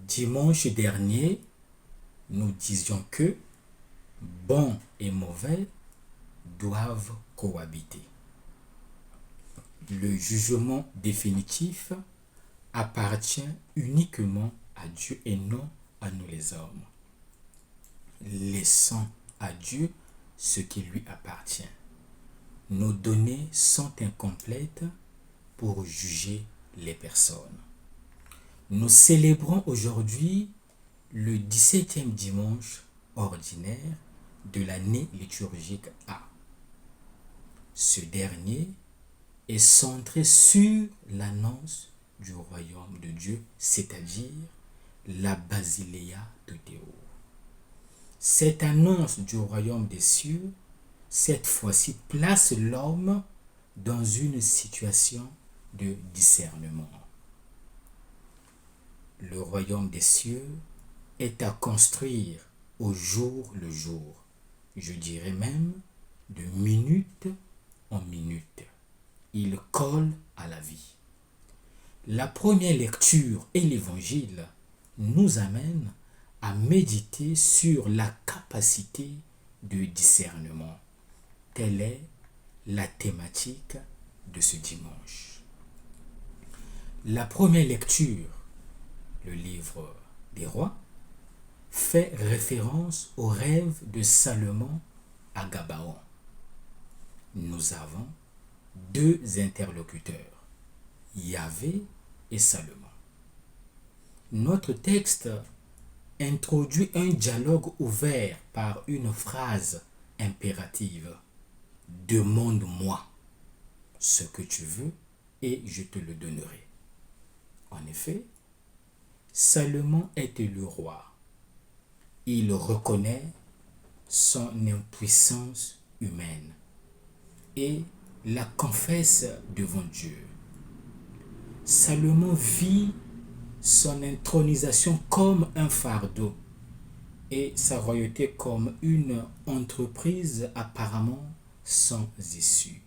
Dimanche dernier, nous disions que bon et mauvais doivent cohabiter. Le jugement définitif appartient uniquement à Dieu et non à nous les hommes. Laissons à Dieu ce qui lui appartient. Nos données sont incomplètes pour juger les personnes. Nous célébrons aujourd'hui le 17e dimanche ordinaire de l'année liturgique A. Ce dernier est centré sur l'annonce du royaume de Dieu, c'est-à-dire la Basileia de Déo. Cette annonce du royaume des cieux, cette fois-ci, place l'homme dans une situation de discernement. Le royaume des cieux est à construire au jour le jour, je dirais même de minute en minute. Il colle à la vie. La première lecture et l'évangile nous amènent à méditer sur la capacité de discernement. Telle est la thématique de ce dimanche. La première lecture, le livre des rois, fait référence au rêve de Salomon à Gabaon. Nous avons deux interlocuteurs, Yahvé et Salomon. Notre texte introduit un dialogue ouvert par une phrase impérative. Demande-moi ce que tu veux et je te le donnerai. En effet, Salomon est élu roi. Il reconnaît son impuissance humaine et la confesse devant Dieu. Salomon vit son intronisation comme un fardeau et sa royauté comme une entreprise apparemment sans issue.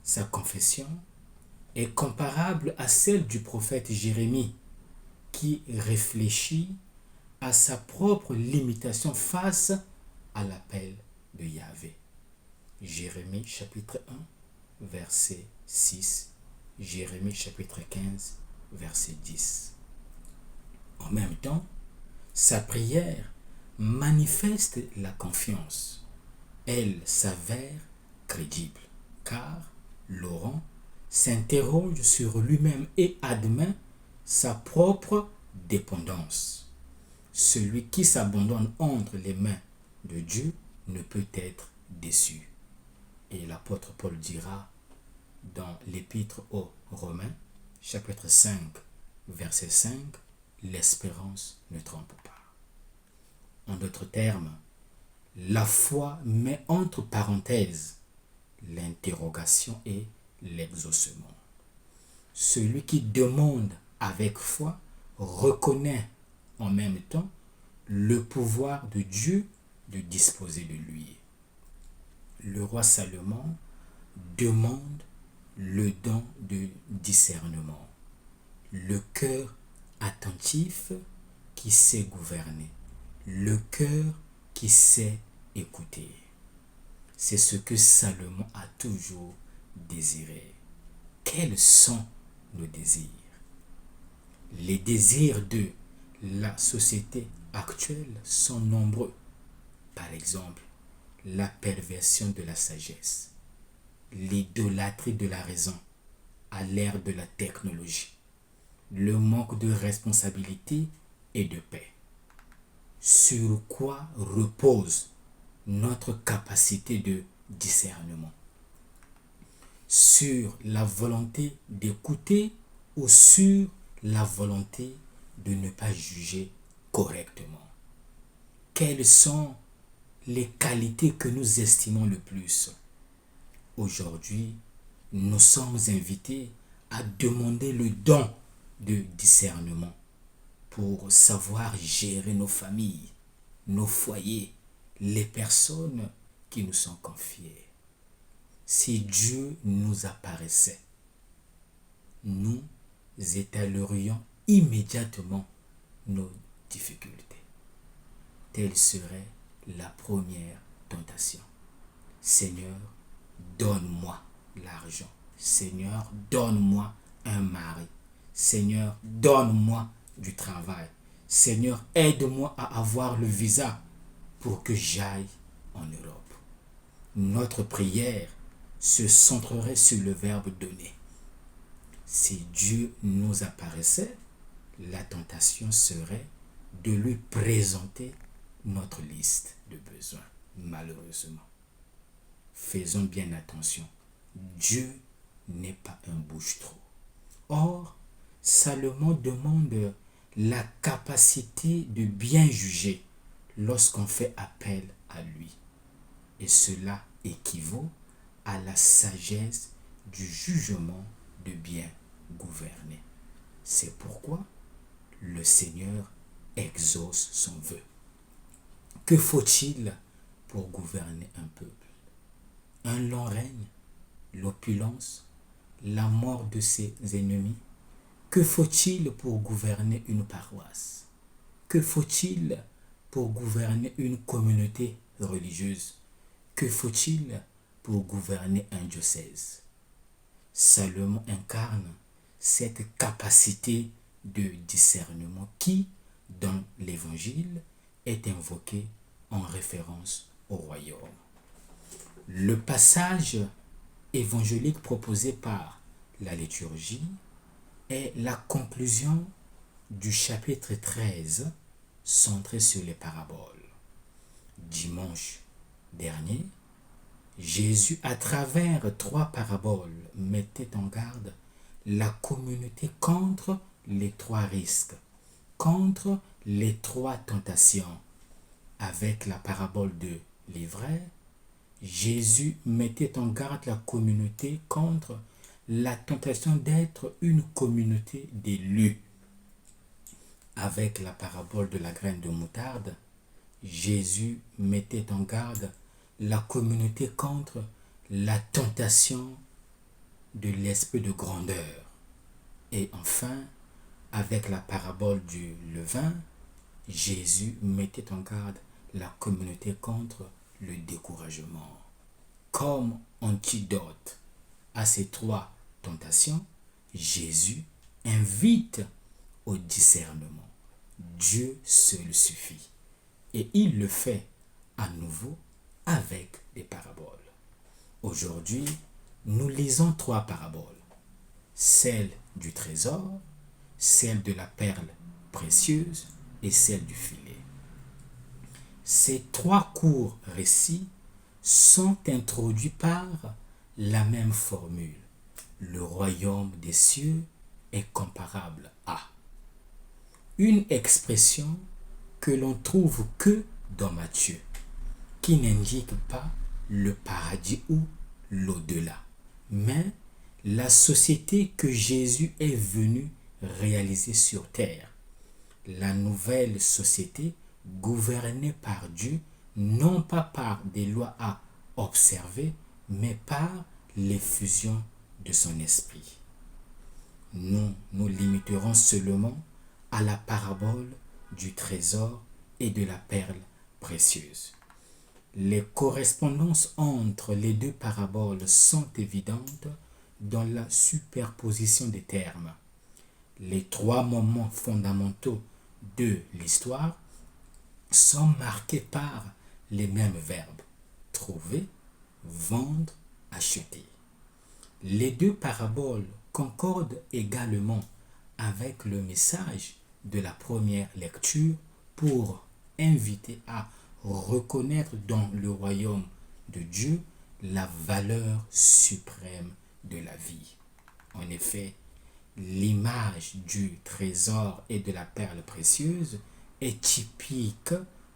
Sa confession est comparable à celle du prophète Jérémie qui réfléchit à sa propre limitation face à l'appel de Yahvé. Jérémie chapitre 1, verset 6, Jérémie chapitre 15, verset 10. En même temps, sa prière manifeste la confiance. Elle s'avère crédible, car Laurent s'interroge sur lui-même et admet sa propre dépendance. Celui qui s'abandonne entre les mains de Dieu ne peut être déçu. Et l'apôtre Paul dira dans l'épître aux Romains, chapitre 5, verset 5, l'espérance ne trompe pas. En d'autres termes, la foi met entre parenthèses l'interrogation et l'exaucement. Celui qui demande avec foi reconnaît en même temps le pouvoir de Dieu de disposer de lui. Le roi Salomon demande le don de discernement, le cœur attentif qui sait gouverner, le cœur qui sait écouter. C'est ce que Salomon a toujours désiré. Quels sont nos désirs? Les désirs de la société actuelle sont nombreux. Par exemple, la perversion de la sagesse, l'idolâtrie de la raison à l'ère de la technologie, le manque de responsabilité et de paix. Sur quoi repose notre capacité de discernement? Sur la volonté d'écouter ou sur la volonté de ne pas juger correctement? Quelles sont les qualités que nous estimons le plus? Aujourd'hui, nous sommes invités à demander le don de discernement pour savoir gérer nos familles, nos foyers, les personnes qui nous sont confiées. Si Dieu nous apparaissait, nous étalerions immédiatement nos difficultés. Telle serait la première tentation. Seigneur, donne-moi l'argent. Seigneur, donne-moi un mari. Seigneur, donne-moi du travail. Seigneur, aide-moi à avoir le visa pour que j'aille en Europe. Notre prière se centrerait sur le verbe donner. Si Dieu nous apparaissait, la tentation serait de lui présenter notre liste de besoins, malheureusement. Faisons bien attention. Dieu n'est pas un bouche-trou. Or, Salomon demande la capacité de bien juger lorsqu'on fait appel à lui. Et cela équivaut à la sagesse du jugement de bien gouverner. C'est pourquoi le Seigneur exauce son vœu. Que faut-il pour gouverner un peuple? Un long règne, l'opulence, la mort de ses ennemis? Que faut-il pour gouverner une paroisse? Que faut-il pour gouverner une communauté religieuse? Que faut-il pour gouverner un diocèse? Salomon incarne cette capacité de discernement qui, dans l'Évangile, est invoquée en référence au royaume. Le passage évangélique proposé par la liturgie est la conclusion du chapitre 13 centré sur les paraboles. Dimanche dernier, Jésus, à travers 3 paraboles, mettait en garde la communauté contre les 3 risques, contre les 3 tentations. Avec la parabole de l'ivraie, Jésus mettait en garde la communauté contre la tentation d'être une communauté d'élus. Avec la parabole de la graine de moutarde, Jésus mettait en garde la communauté contre la tentation de l'esprit de grandeur. Et enfin, avec la parabole du levain, Jésus mettait en garde la communauté contre le découragement. Comme antidote à ces 3 tentations, Jésus invite au discernement. Dieu seul suffit. Et il le fait à nouveau avec des paraboles. Aujourd'hui, nous lisons 3 paraboles. Celle du trésor, celle de la perle précieuse et celle du filet. Ces 3 courts récits sont introduits par la même formule. Le royaume des cieux est comparable à. Une expression que l'on trouve que dans Matthieu, qui n'indique pas le paradis ou l'au-delà, mais la société que Jésus est venu réaliser sur terre. La nouvelle société gouvernée par Dieu, non pas par des lois à observer, mais par l'effusion de son esprit. Nous nous limiterons seulement à la parabole du trésor et de la perle précieuse. Les correspondances entre les 2 paraboles sont évidentes dans la superposition des termes. Les 3 moments fondamentaux de l'histoire sont marqués par les mêmes verbes: trouver, vendre, acheter. Les 2 paraboles concordent également avec le message de la première lecture pour inviter à reconnaître dans le royaume de Dieu la valeur suprême de la vie. En effet, l'image du trésor et de la perle précieuse est typique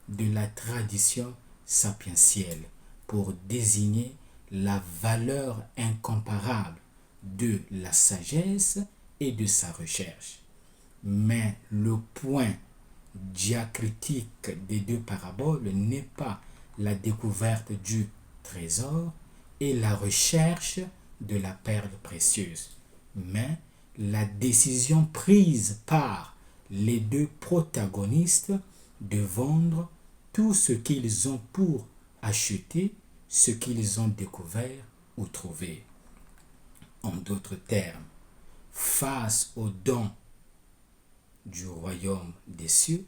de la tradition sapientielle pour désigner la valeur incomparable de la sagesse et de sa recherche. Mais le point diacritique des 2 paraboles n'est pas la découverte du trésor et la recherche de la perle précieuse, mais la décision prise par les deux protagonistes de vendre tout ce qu'ils ont pour acheter ce qu'ils ont découvert ou trouvé. En d'autres termes, face au don du royaume des cieux,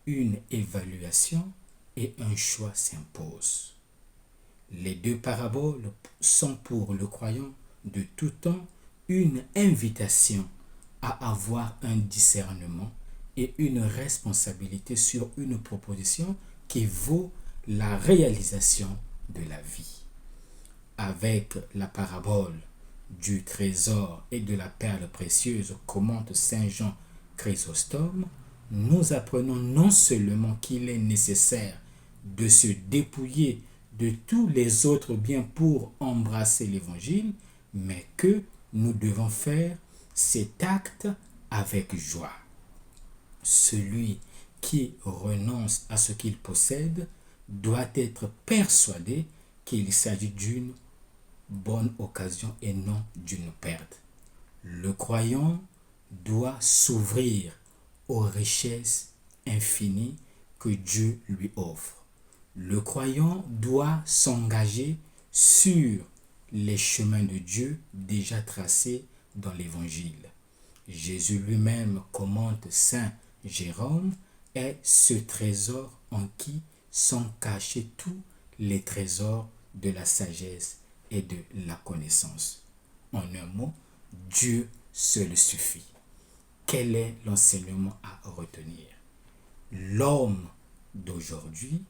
une évaluation et un choix s'imposent. Les deux paraboles sont pour le croyant de tout temps une invitation à avoir un discernement et une responsabilité sur une proposition qui vaut la réalisation de la vie. Avec la parabole du trésor et de la perle précieuse, commente Saint Jean Chrysostome, nous apprenons non seulement qu'il est nécessaire de se dépouiller de tous les autres biens pour embrasser l'évangile, mais que nous devons faire cet acte avec joie. Celui qui renonce à ce qu'il possède doit être persuadé qu'il s'agit d'une bonne occasion et non d'une perte. Le croyant doit s'ouvrir aux richesses infinies que Dieu lui offre. Le croyant doit s'engager sur les chemins de Dieu déjà tracés dans l'Évangile. Jésus lui-même, commente Saint Jérôme, est ce trésor en qui sont cachés tous les trésors de la sagesse et de la connaissance. En un mot, Dieu seul suffit. Quel est l'enseignement à retenir? L'homme d'aujourd'hui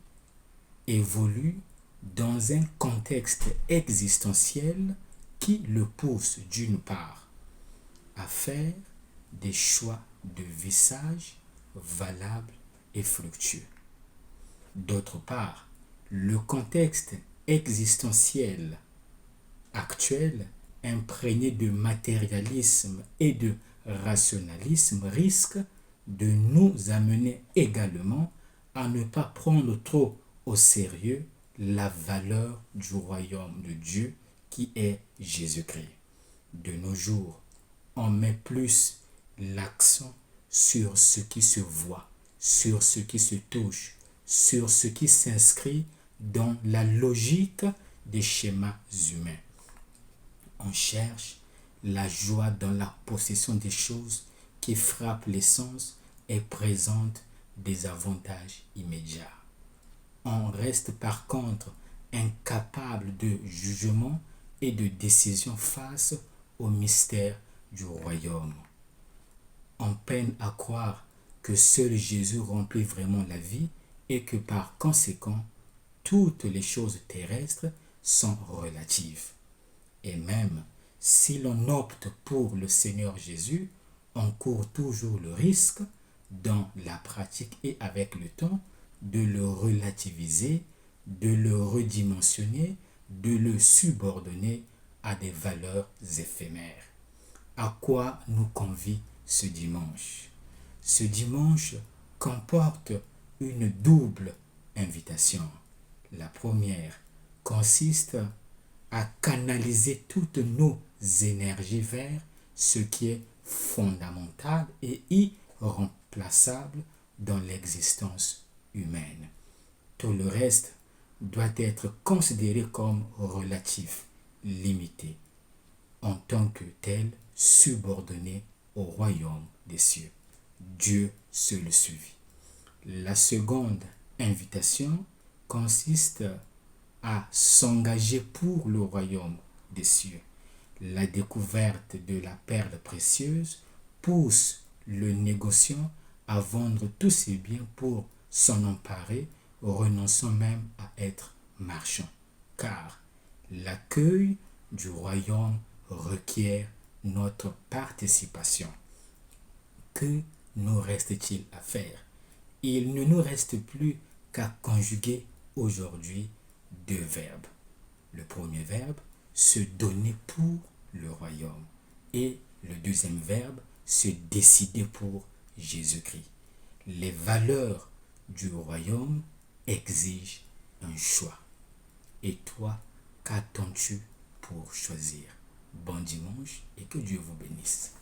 évolue dans un contexte existentiel qui le pousse d'une part à faire des choix de vie sages, valables et fructueux. D'autre part, le contexte existentiel actuel, imprégné de matérialisme et de rationalisme, risque de nous amener également à ne pas prendre trop au sérieux la valeur du royaume de Dieu qui est Jésus-Christ. De nos jours, on met plus l'accent sur ce qui se voit, sur ce qui se touche, sur ce qui s'inscrit dans la logique des schémas humains. On cherche la joie dans la possession des choses qui frappent les sens et présentent des avantages immédiats. On reste par contre incapable de jugement et de décision face au mystère du royaume. On peine à croire que seul Jésus remplit vraiment la vie et que par conséquent, toutes les choses terrestres sont relatives. Et même si l'on opte pour le Seigneur Jésus, on court toujours le risque, dans la pratique et avec le temps, de le relativiser, de le redimensionner, de le subordonner à des valeurs éphémères. À quoi nous convie ce dimanche? Ce dimanche comporte une double invitation. La première consiste à canaliser toutes nos énergies vers ce qui est fondamental et irremplaçable dans l'existence humaine. Tout le reste doit être considéré comme relatif, limité, en tant que tel subordonné au royaume des cieux. Dieu seul suffit. La seconde invitation consiste à s'engager pour le royaume des cieux. La découverte de la perle précieuse pousse le négociant à vendre tous ses biens pour s'en emparer, renonçant même à être marchand. Car l'accueil du royaume requiert notre participation. Que nous reste-t-il à faire? Il ne nous reste plus qu'à conjuguer aujourd'hui deux verbes. Le premier verbe, se donner pour le royaume. Et le deuxième verbe, se décider pour Jésus-Christ. Les valeurs du royaume exigent un choix. Et toi, qu'attends-tu pour choisir? Bon dimanche et que Dieu vous bénisse.